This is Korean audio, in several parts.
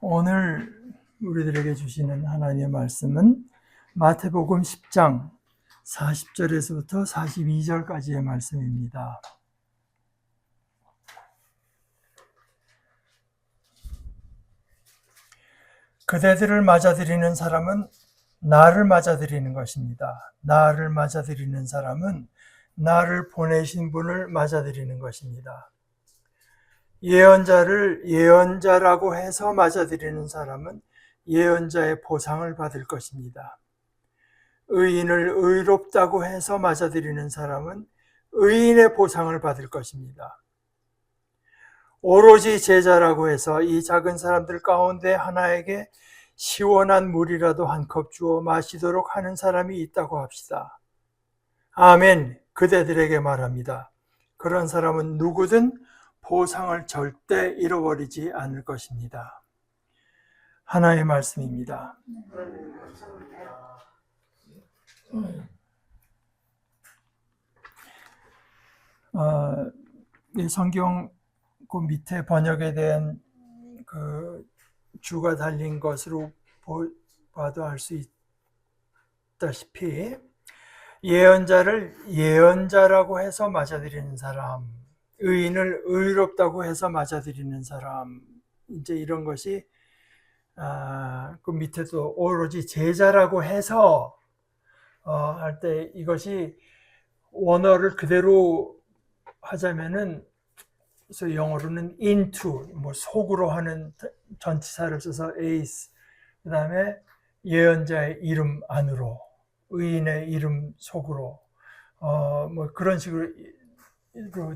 오늘 우리들에게 주시는 하나님의 말씀은 마태복음 10장 40절에서부터 42절까지의 말씀입니다. 그대들을 맞아들이는 사람은 나를 맞아들이는 것입니다. 나를 맞아들이는 사람은 나를 보내신 분을 맞아들이는 것입니다. 예언자를 예언자라고 해서 맞아들이는 사람은 예언자의 보상을 받을 것입니다. 의인을 의롭다고 해서 맞아들이는 사람은 의인의 보상을 받을 것입니다. 오로지 제자라고 해서 이 작은 사람들 가운데 하나에게 시원한 물이라도 한 컵 주어 마시도록 하는 사람이 있다고 합시다. 아멘. 그대들에게 말합니다. 그런 사람은 누구든 보상을 절대 잃어버리지 않을 것입니다. 하나의 말씀입니다. 이 성경 그 밑에 번역에 대한 그 주가 달린 것으로 봐도 알 수 있다시피 예언자를 예언자라고 해서 맞아들이는 사람, 의인을 의롭다고 해서 맞아들이는 사람, 이제 이런 것이 그 밑에도 오로지 제자라고 해서 할 때 이것이 원어를 그대로 하자면은 그래서 영어로는 into 속으로 하는 전치사를 써서 에이스, 그다음에 예언자의 이름 안으로, 의인의 이름 속으로 그런 식으로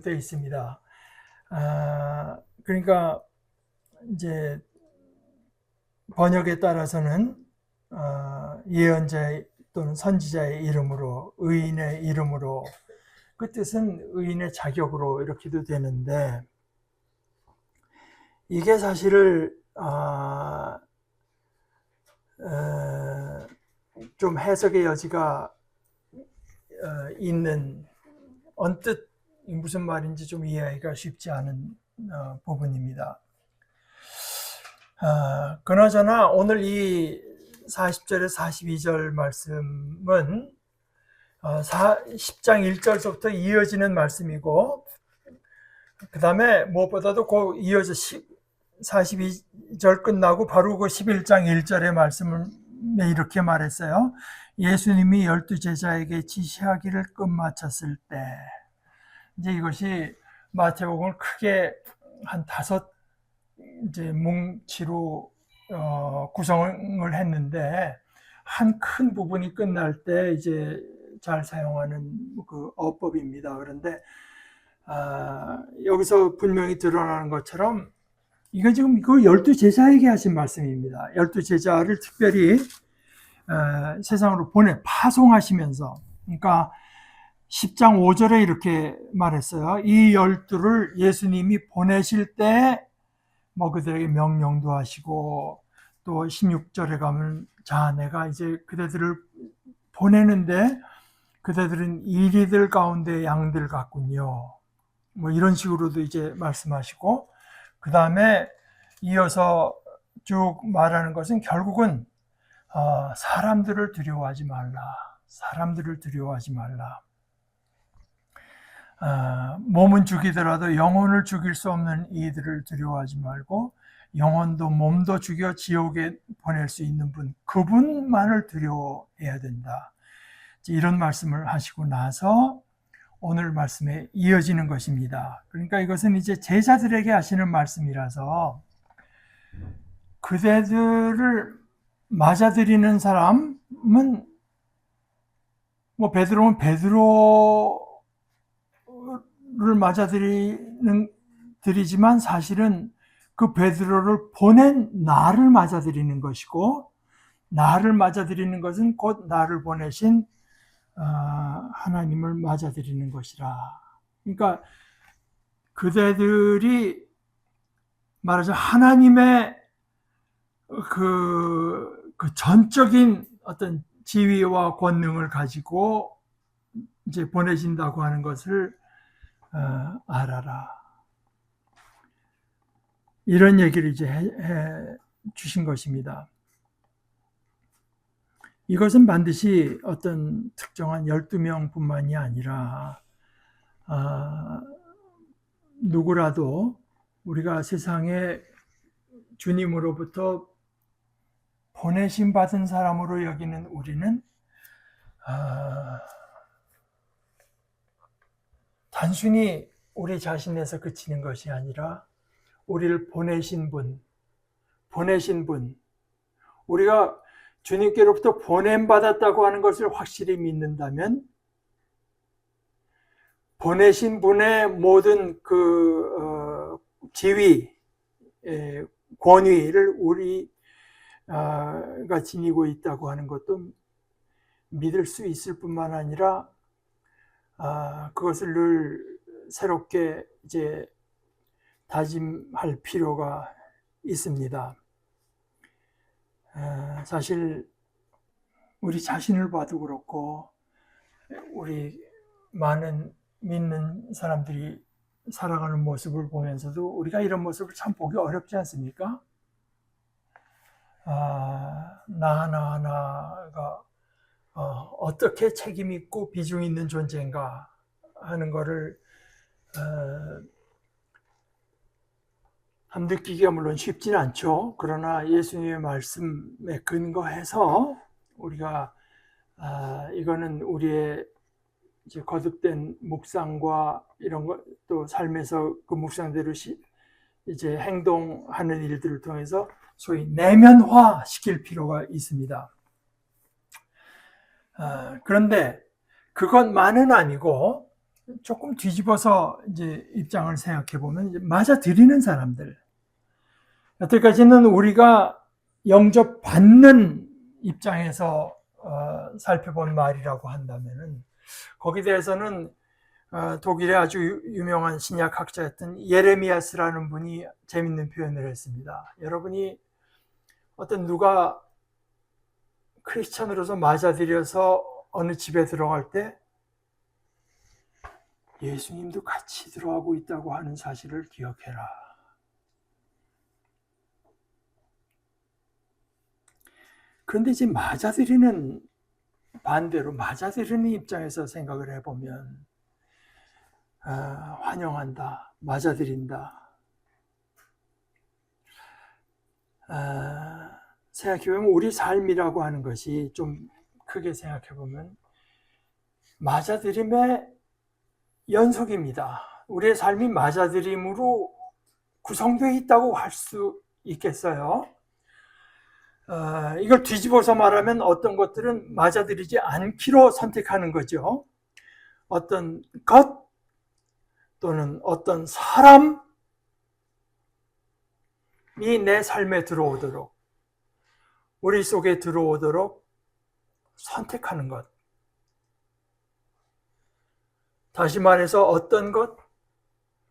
되어 있습니다. 그러니까 이제 번역에 따라서는 예언자의 또는 선지자의 이름으로, 의인의 이름으로, 그 뜻은 의인의 자격으로 이렇게도 되는데, 이게 사실을 좀 해석의 여지가 있는, 언뜻 무슨 말인지 좀 이해하기가 쉽지 않은 부분입니다. 그나저나 오늘 이 40절에서 42절 말씀은 10장 1절부터 이어지는 말씀이고, 그 다음에 무엇보다도 그 이어져 42절 끝나고 바로 그 11장 1절의 말씀을 이렇게 말했어요. 예수님이 12제자에게 지시하기를 끝마쳤을 때, 이제 이것이 마태복음을 크게 한 5 이제 뭉치로 구성을 했는데, 한 큰 부분이 끝날 때 이제 잘 사용하는 그 어법입니다. 그런데 여기서 분명히 드러나는 것처럼 이건 지금 그 12제자에게 하신 말씀입니다. 12제자를 특별히 세상으로 파송하시면서, 그러니까 10장 5절에 이렇게 말했어요. 이 12를 예수님이 보내실 때 그들에게 명령도 하시고, 또 16절에 가면 자, 내가 이제 그대들을 보내는데 그대들은 이리들 가운데 양들 같군요. 이런 식으로도 이제 말씀하시고, 그 다음에 이어서 쭉 말하는 것은 결국은 사람들을 두려워하지 말라. 사람들을 두려워하지 말라. 몸은 죽이더라도 영혼을 죽일 수 없는 이들을 두려워하지 말고, 영혼도 몸도 죽여 지옥에 보낼 수 있는 분, 그분만을 두려워해야 된다. 이런 말씀을 하시고 나서 오늘 말씀에 이어지는 것입니다. 그러니까 이것은 이제 제자들에게 하시는 말씀이라서, 그대들을 맞아들이는 사람은 베드로는 베드로를 맞아들이지만 사실은 그 베드로를 보낸 나를 맞아들이는 것이고, 나를 맞아들이는 것은 곧 나를 보내신 하나님을 맞아들이는 것이라. 그러니까 그대들이 말하자면 하나님의 그 전적인 어떤 지위와 권능을 가지고 이제 보내신다고 하는 것을 알아라. 이런 얘기를 이제 주신 것입니다. 이것은 반드시 어떤 특정한 12명뿐만이 아니라 누구라도 우리가 세상에 주님으로부터 보내심 받은 사람으로 여기는 우리는 단순히 우리 자신에서 그치는 것이 아니라 우리를 보내신 분, 우리가 주님께로부터 보냄받았다고 하는 것을 확실히 믿는다면 보내신 분의 모든 그 지위, 권위를 우리가 지니고 있다고 하는 것도 믿을 수 있을 뿐만 아니라 그것을 늘 새롭게 이제 다짐할 필요가 있습니다. 사실 우리 자신을 봐도 그렇고 우리 많은 믿는 사람들이 살아가는 모습을 보면서도 우리가 이런 모습을 참 보기 어렵지 않습니까? 나 하나하나가 어떻게 책임 있고 비중 있는 존재인가 하는 것을 느끼기가 물론 쉽지는 않죠. 그러나 예수님의 말씀에 근거해서 우리가 이거는 우리의 이제 거듭된 묵상과 이런 것 또 삶에서 그 묵상대로 이제 행동하는 일들을 통해서 소위 내면화 시킬 필요가 있습니다. 그런데 그것만은 아니고 조금 뒤집어서 이제 입장을 생각해 보면 맞아들이는 사람들, 여태까지는 우리가 영접받는 입장에서 살펴본 말이라고 한다면은 거기에 대해서는 독일의 아주 유명한 신약학자였던 예레미야스라는 분이 재밌는 표현을 했습니다. 여러분이 어떤 누가 크리스찬으로서 맞아들여서 어느 집에 들어갈 때 예수님도 같이 들어가고 있다고 하는 사실을 기억해라. 그런데 이제 반대로 맞아들이는 입장에서 생각을 해보면 환영한다, 맞아들인다. 생각해보면 우리 삶이라고 하는 것이 좀 크게 생각해보면 맞아들임의 연속입니다. 우리의 삶이 맞아들임으로 구성되어 있다고 할 수 있겠어요. 이걸 뒤집어서 말하면 어떤 것들은 맞아들이지 않기로 선택하는 거죠. 어떤 것 또는 어떤 사람이 내 삶에 들어오도록, 우리 속에 들어오도록 선택하는 것. 다시 말해서 어떤 것,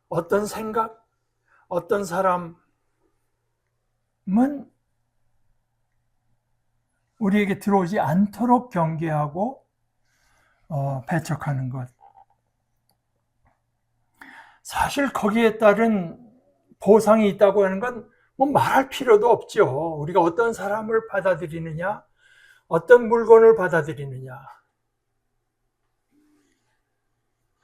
어떤 생각, 어떤 사람은 우리에게 들어오지 않도록 경계하고 배척하는 것. 사실 거기에 따른 보상이 있다고 하는 건 뭐 말할 필요도 없죠. 우리가 어떤 사람을 받아들이느냐, 어떤 물건을 받아들이느냐,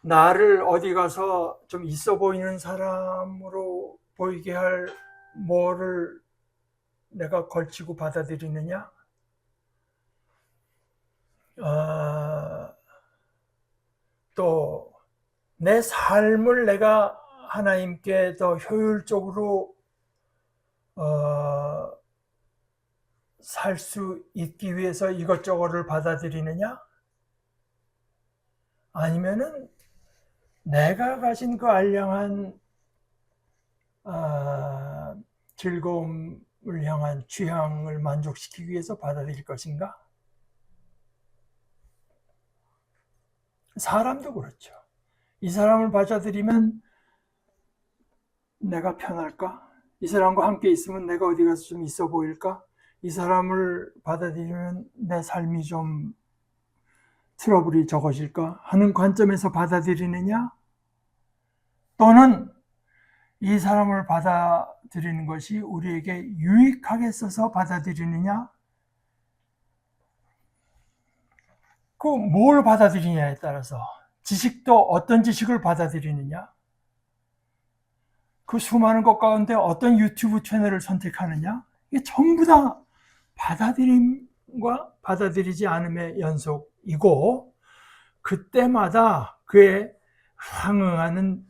나를 어디 가서 좀 있어 보이는 사람으로 보이게 할 뭐를 내가 걸치고 받아들이느냐, 또 내 삶을 내가 하나님께 더 효율적으로 살 수 있기 위해서 이것저것을 받아들이느냐, 아니면은 내가 가진 그 알량한 즐거움을 향한 취향을 만족시키기 위해서 받아들일 것인가? 사람도 그렇죠. 이 사람을 받아들이면 내가 편할까? 이 사람과 함께 있으면 내가 어디 가서 좀 있어 보일까? 이 사람을 받아들이면 내 삶이 좀 트러블이 적어질까 하는 관점에서 받아들이느냐? 또는 이 사람을 받아들이는 것이 우리에게 유익하게 써서 받아들이느냐? 그 뭘 받아들이냐에 따라서, 지식도 어떤 지식을 받아들이느냐? 그 수많은 것 가운데 어떤 유튜브 채널을 선택하느냐? 이게 전부 다 받아들임과 받아들이지 않음의 연속이고, 그때마다 그에 상응하는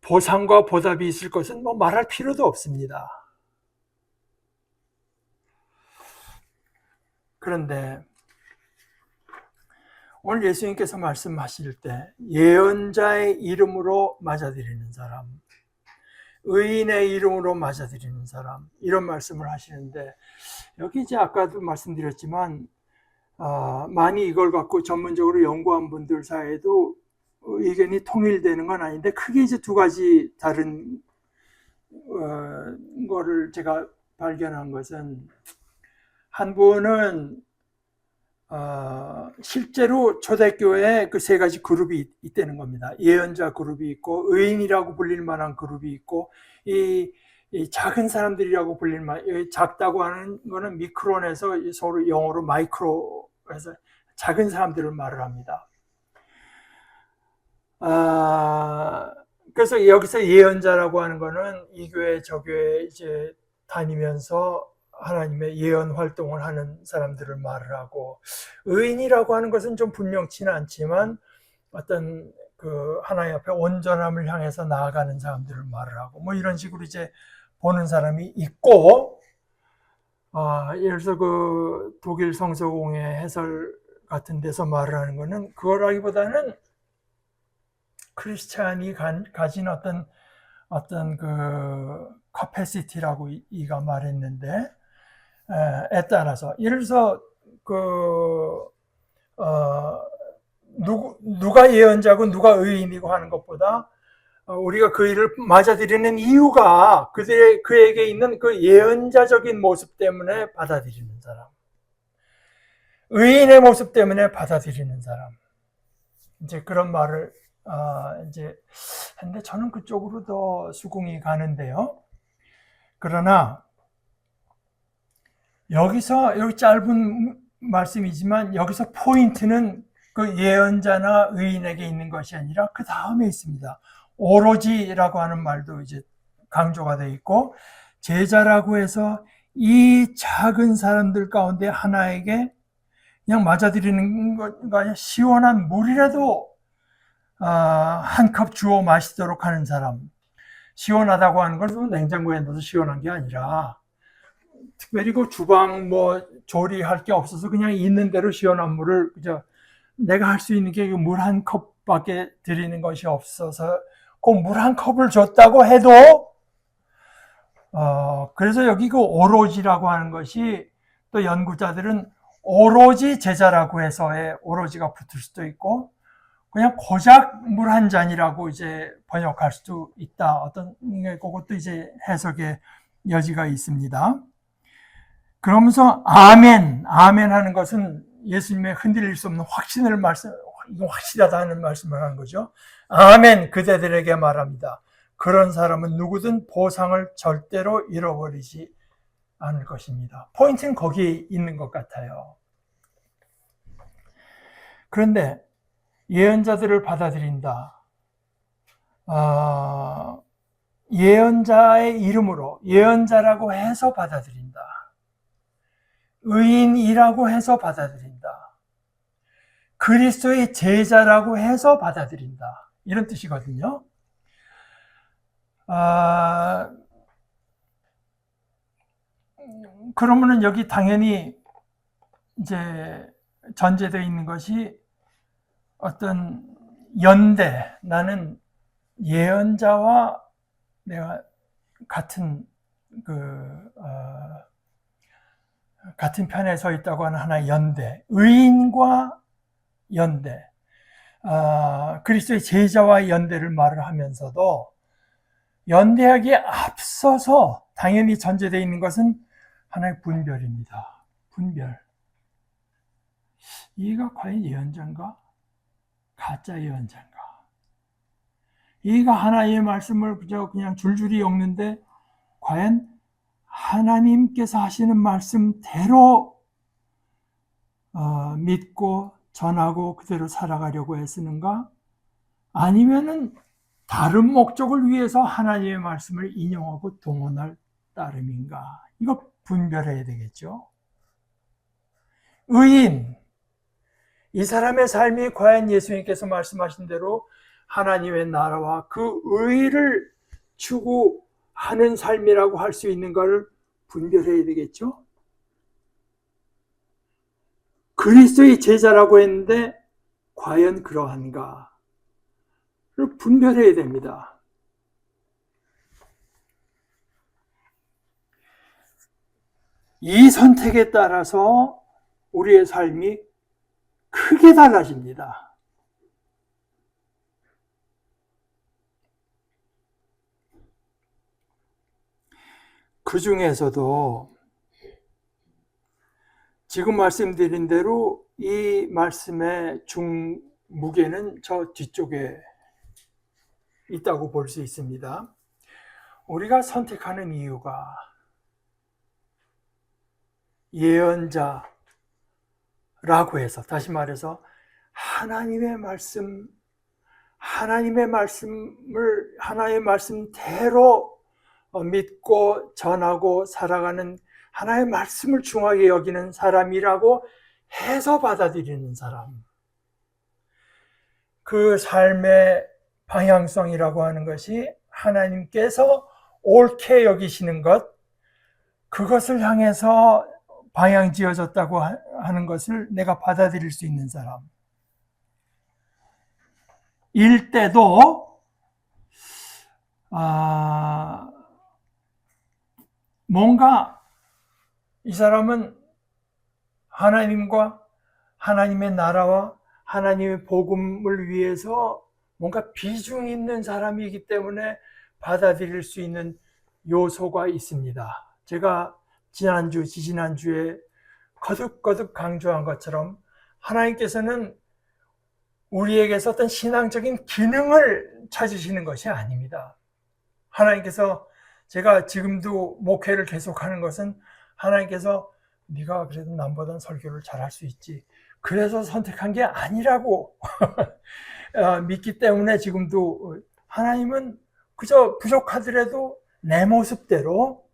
보상과 보답이 있을 것은 뭐 말할 필요도 없습니다. 그런데 오늘 예수님께서 말씀하실 때 예언자의 이름으로 맞아들이는 사람, 의인의 이름으로 맞아들이는 사람, 이런 말씀을 하시는데, 여기 이제 아까도 말씀드렸지만 많이 이걸 갖고 전문적으로 연구한 분들 사이에도 의견이 통일되는 건 아닌데, 크게 이제 두 가지 다른 거를 제가 발견한 것은, 한 분은 실제로 초대교회에 그 세 가지 그룹이 있다는 겁니다. 예언자 그룹이 있고, 의인이라고 불릴 만한 그룹이 있고, 이 작은 사람들이라고 불릴 만한, 작다고 하는 거는 미크론에서 서로 영어로 마이크로에서 작은 사람들을 말을 합니다. 그래서 여기서 예언자라고 하는 거는 이 교회 저 교회 이제 다니면서 하나님의 예언 활동을 하는 사람들을 말을 하고, 의인이라고 하는 것은 좀 분명치는 않지만 어떤 그 하나님 앞에 온전함을 향해서 나아가는 사람들을 말을 하고, 뭐 이런 식으로 이제 보는 사람이 있고, 예를 들어서 그 독일 성서공회 해설 같은 데서 말을 하는 거는 그거라기보다는 크리스찬이 가진 어떤 그 커패시티라고 이가 말했는데, 에 따라서 예를 들어서 누가 예언자고 누가 의인이고 하는 것보다 우리가 그 일을 맞아들이는 이유가 그에게 있는 그 예언자적인 모습 때문에 받아들이는 사람, 의인의 모습 때문에 받아들이는 사람, 이제 그런 말을 이제 했는데, 저는 그쪽으로 더 수긍이 가는데요. 그러나 여기 짧은 말씀이지만 여기서 포인트는 그 예언자나 의인에게 있는 것이 아니라 그 다음에 있습니다. 오로지라고 하는 말도 이제 강조가 되어 있고, 제자라고 해서 이 작은 사람들 가운데 하나에게 그냥 맞아들이는 것가 아니라 시원한 물이라도 한 컵 주어 마시도록 하는 사람. 시원하다고 하는 건 냉장고에 넣어서 시원한 게 아니라, 특별히 그 주방 뭐 조리할 게 없어서 그냥 있는 대로 시원한 물을, 그저 내가 할 수 있는 게 물 한 컵밖에 드리는 것이 없어서 그 물 한 컵을 줬다고 해도, 그래서 여기 그 오로지라고 하는 것이, 또 연구자들은 오로지 제자라고 해서의 오로지가 붙을 수도 있고, 그냥 고작 물 한 잔이라고 이제 번역할 수도 있다. 어떤 그것도 이제 해석의 여지가 있습니다. 그러면서 아멘 하는 것은 예수님의 흔들릴 수 없는 확신을 이거 확실하다 하는 말씀을 하는 거죠. 아멘, 그대들에게 말합니다. 그런 사람은 누구든 보상을 절대로 잃어버리지 않을 것입니다. 포인트는 거기에 있는 것 같아요. 그런데 예언자들을 받아들인다. 예언자의 이름으로, 예언자라고 해서 받아들인다. 의인이라고 해서 받아들인다. 그리스도의 제자라고 해서 받아들인다. 이런 뜻이거든요. 그러면은 여기 당연히 이제 전제되어 있는 것이 어떤 연대, 나는 예언자와 내가 같은 같은 편에 서 있다고 하는 하나의 연대, 의인과 연대, 그리스도의 제자와 연대를 말을 하면서도, 연대하기에 앞서서 당연히 전제되어 있는 것은 하나의 분별입니다. 분별. 이가 과연 예언자인가? 가짜 예언자인가? 이가 하나님의 말씀을 그냥 줄줄이 읽는데 과연 하나님께서 하시는 말씀대로 믿고 전하고 그대로 살아가려고 애쓰는가? 아니면은 다른 목적을 위해서 하나님의 말씀을 인용하고 동원할 따름인가? 이거 분별해야 되겠죠. 의인, 이 사람의 삶이 과연 예수님께서 말씀하신 대로 하나님의 나라와 그 의를 추구하는 삶이라고 할 수 있는가를 분별해야 되겠죠. 그리스도의 제자라고 했는데 과연 그러한가를 분별해야 됩니다. 이 선택에 따라서 우리의 삶이 크게 달라집니다. 그 중에서도 지금 말씀드린 대로 이 말씀의 중무게는 저 뒤쪽에 있다고 볼 수 있습니다. 우리가 선택하는 이유가 예언자라고 해서, 다시 말해서 하나님의 말씀대로 믿고 전하고 살아가는 하나의 말씀을 중하게 여기는 사람이라고 해서 받아들이는 사람, 그 삶의 방향성이라고 하는 것이 하나님께서 옳게 여기시는 것, 그것을 향해서 방향 지어졌다고 하는 것을 내가 받아들일 수 있는 사람, 일 때도 뭔가 이 사람은 하나님과 하나님의 나라와 하나님의 복음을 위해서 뭔가 비중 있는 사람이기 때문에 받아들일 수 있는 요소가 있습니다. 제가 지지난주에 거듭거듭 강조한 것처럼 하나님께서는 우리에게서 어떤 신앙적인 기능을 찾으시는 것이 아닙니다. 하나님께서, 제가 지금도 목회를 계속하는 것은 하나님께서 네가 그래도 남보다는 설교를 잘할 수 있지, 그래서 선택한 게 아니라고 믿기 때문에 지금도 하나님은 그저 부족하더라도 내 모습대로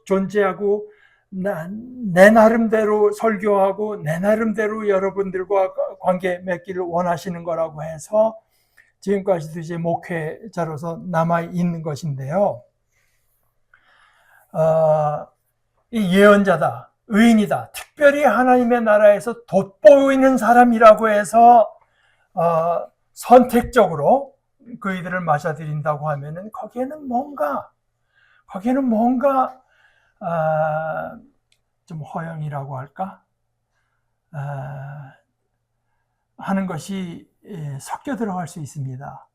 존재하고 내 나름대로 설교하고 내 나름대로 여러분들과 관계 맺기를 원하시는 거라고 해서 지금까지도 이제 목회자로서 남아있는 것인데요. 이 예언자다, 의인이다, 특별히 하나님의 나라에서 돋보이는 사람이라고 해서 선택적으로 그이들을 맞아들인다고 하면은 거기에는 뭔가 좀 허영이라고 할까 하는 것이 섞여 들어갈 수 있습니다.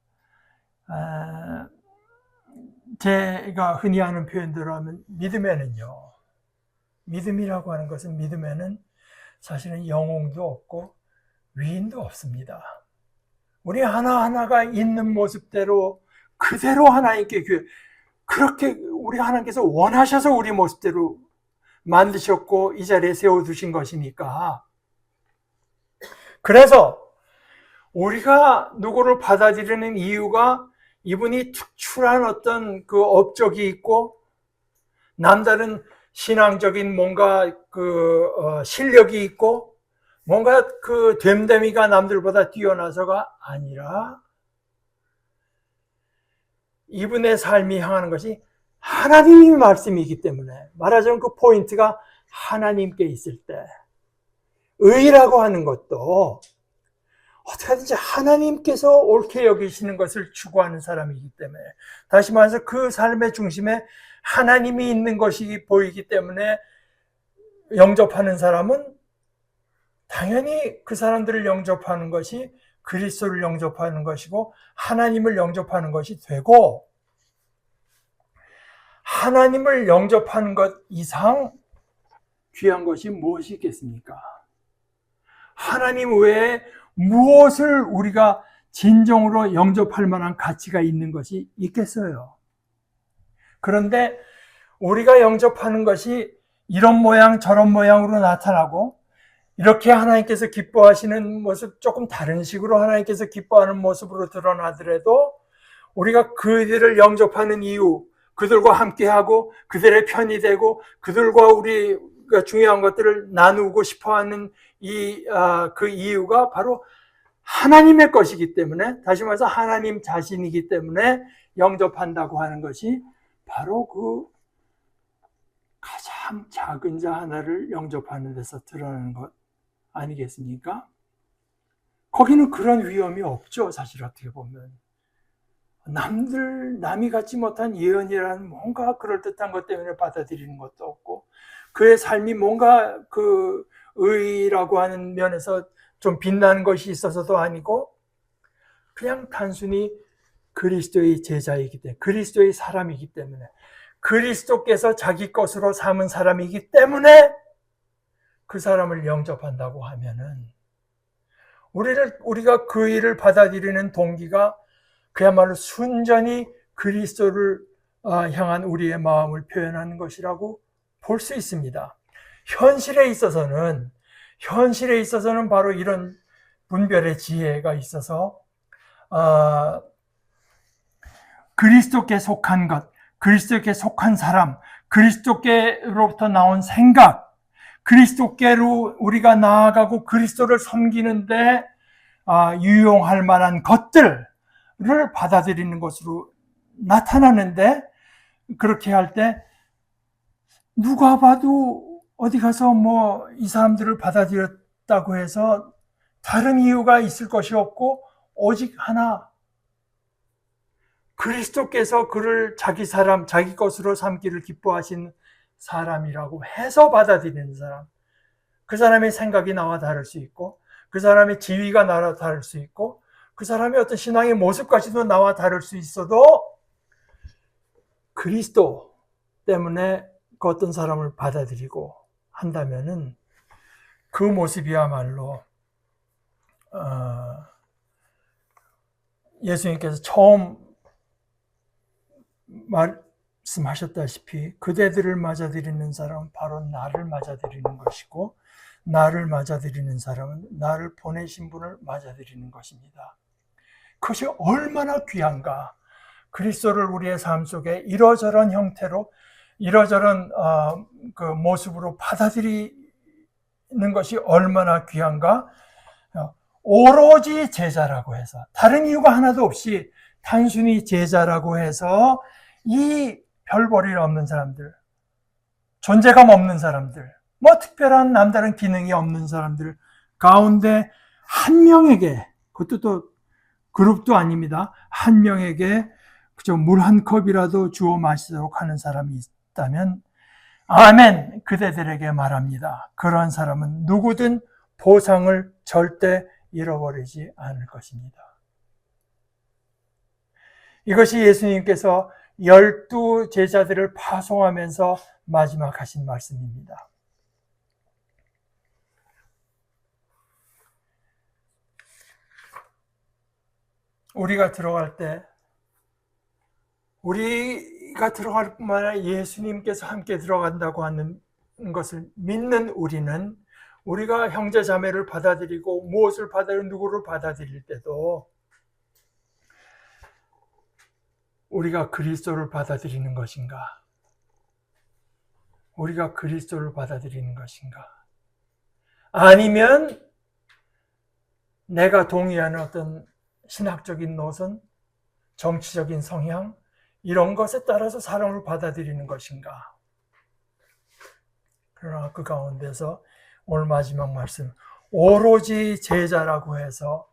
제가 흔히 하는 표현대로 하면 믿음이라고 하는 것은, 믿음에는 사실은 영웅도 없고 위인도 없습니다. 우리 하나하나가 있는 모습대로 그대로 하나님께 그렇게 우리 하나님께서 원하셔서 우리 모습대로 만드셨고 이 자리에 세워두신 것이니까, 그래서 우리가 누구를 받아들이는 이유가 이분이 특출한 어떤 그 업적이 있고 남다른 신앙적인 뭔가 실력이 있고 뭔가 그 됨됨이가 남들보다 뛰어나서가 아니라 이분의 삶이 향하는 것이 하나님의 말씀이기 때문에, 말하자면 그 포인트가 하나님께 있을 때, 의라고 하는 것도 어떻게든지 하나님께서 옳게 여기시는 것을 추구하는 사람이기 때문에, 다시 말해서 그 삶의 중심에 하나님이 있는 것이 보이기 때문에 영접하는 사람은 당연히 그 사람들을 영접하는 것이 그리스도를 영접하는 것이고 하나님을 영접하는 것이 되고, 하나님을 영접하는 것 이상 귀한 것이 무엇이 있겠습니까? 하나님 외에 무엇을 우리가 진정으로 영접할 만한 가치가 있는 것이 있겠어요. 그런데 우리가 영접하는 것이 이런 모양 저런 모양으로 나타나고 이렇게 하나님께서 기뻐하시는 모습 조금 다른 식으로 하나님께서 기뻐하는 모습으로 드러나더라도 우리가 그들을 영접하는 이유, 그들과 함께하고 그들의 편이 되고 그들과 우리가 중요한 것들을 나누고 싶어하는 그 이유가 바로 하나님의 것이기 때문에, 다시 말해서 하나님 자신이기 때문에 영접한다고 하는 것이 바로 그 가장 작은 자 하나를 영접하는 데서 드러나는 것 아니겠습니까? 거기는 그런 위험이 없죠. 사실 어떻게 보면 남이 갖지 못한 예언이라는 뭔가 그럴듯한 것 때문에 받아들이는 것도 없고, 그의 삶이 뭔가 그 의라고 하는 면에서 좀 빛나는 것이 있어서도 아니고, 그냥 단순히 그리스도의 제자이기 때문에, 그리스도의 사람이기 때문에, 그리스도께서 자기 것으로 삼은 사람이기 때문에 그 사람을 영접한다고 하면은 우리가 그 일을 받아들이는 동기가 그야말로 순전히 그리스도를 향한 우리의 마음을 표현하는 것이라고 볼 수 있습니다. 현실에 있어서는 바로 이런 분별의 지혜가 있어서 그리스도께 속한 것, 그리스도께 속한 사람, 그리스도께로부터 나온 생각, 그리스도께로 우리가 나아가고 그리스도를 섬기는데 유용할 만한 것들을 받아들이는 것으로 나타나는데, 그렇게 할 때 누가 봐도 어디 가서 이 사람들을 받아들였다고 해서 다른 이유가 있을 것이 없고 오직 하나, 그리스도께서 그를 자기 사람, 자기 것으로 삼기를 기뻐하신 사람이라고 해서 받아들이는 사람. 그 사람의 생각이 나와 다를 수 있고, 그 사람의 지위가 나와 다를 수 있고, 그 사람의 어떤 신앙의 모습까지도 나와 다를 수 있어도 그리스도 때문에 그 어떤 사람을 받아들이고 한다면은 그 모습이야말로 예수님께서 처음 말씀하셨다시피 그대들을 맞아들이는 사람은 바로 나를 맞아들이는 것이고, 나를 맞아들이는 사람은 나를 보내신 분을 맞아들이는 것입니다. 그것이 얼마나 귀한가. 그리스도를 우리의 삶 속에 이러저런 형태로, 이러저런 그 모습으로 받아들이는 것이 얼마나 귀한가. 오로지 제자라고 해서, 다른 이유가 하나도 없이 단순히 제자라고 해서 이 별볼일 없는 사람들, 존재감 없는 사람들, 특별한 남다른 기능이 없는 사람들 가운데 한 명에게, 그것도 또 그룹도 아닙니다, 한 명에게 그저 물 한 컵이라도 주어 마시도록 하는 사람이 있다면, 아멘, 그대들에게 말합니다. 그런 사람은 누구든 보상을 절대 잃어버리지 않을 것입니다. 이것이 예수님께서 12 제자들을 파송하면서 마지막 하신 말씀입니다. 우리가 들어갈 때, 우리가 들어갈 뿐만 아니라 예수님께서 함께 들어간다고 하는 것을 믿는 우리는, 우리가 형제 자매를 받아들이고 무엇을 받아들이고 누구를 받아들일 때도 우리가 그리스도를 받아들이는 것인가? 우리가 그리스도를 받아들이는 것인가? 아니면 내가 동의하는 어떤 신학적인 노선, 정치적인 성향, 이런 것에 따라서 사람을 받아들이는 것인가? 그러나 그 가운데서 오늘 마지막 말씀, 오로지 제자라고 해서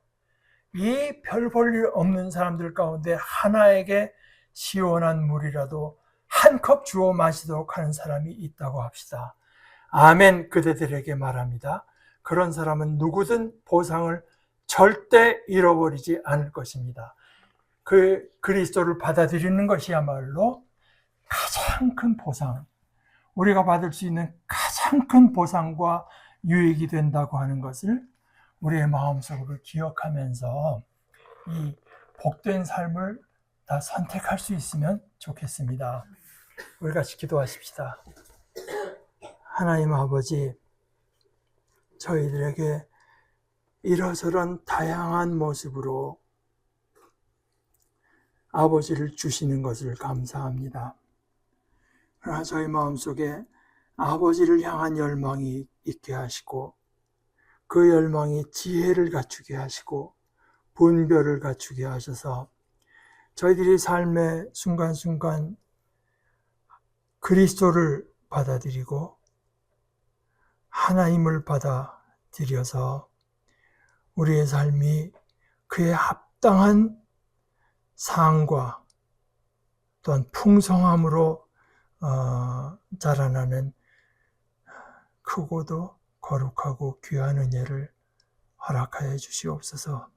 이 별 볼 일 없는 사람들 가운데 하나에게 시원한 물이라도 한 컵 주어 마시도록 하는 사람이 있다고 합시다. 아멘, 그대들에게 말합니다. 그런 사람은 누구든 보상을 절대 잃어버리지 않을 것입니다. 그 그리스도를 받아들이는 것이야말로 가장 큰 보상, 우리가 받을 수 있는 가장 큰 보상과 유익이 된다고 하는 것을 우리의 마음속으로 기억하면서 이 복된 삶을 다 선택할 수 있으면 좋겠습니다. 우리 같이 기도하십시다. 하나님 아버지, 저희들에게 이러저런 다양한 모습으로 아버지를 주시는 것을 감사합니다. 그러나 저희 마음속에 아버지를 향한 열망이 있게 하시고 그 열망이 지혜를 갖추게 하시고 분별을 갖추게 하셔서 저희들이 삶의 순간순간 그리스도를 받아들이고 하나님을 받아들여서 우리의 삶이 그에 합당한 상과 또한 풍성함으로 자라나는 크고도 거룩하고 귀한 은혜를 허락하여 주시옵소서.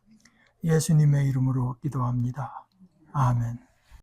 예수님의 이름으로 기도합니다. 아멘.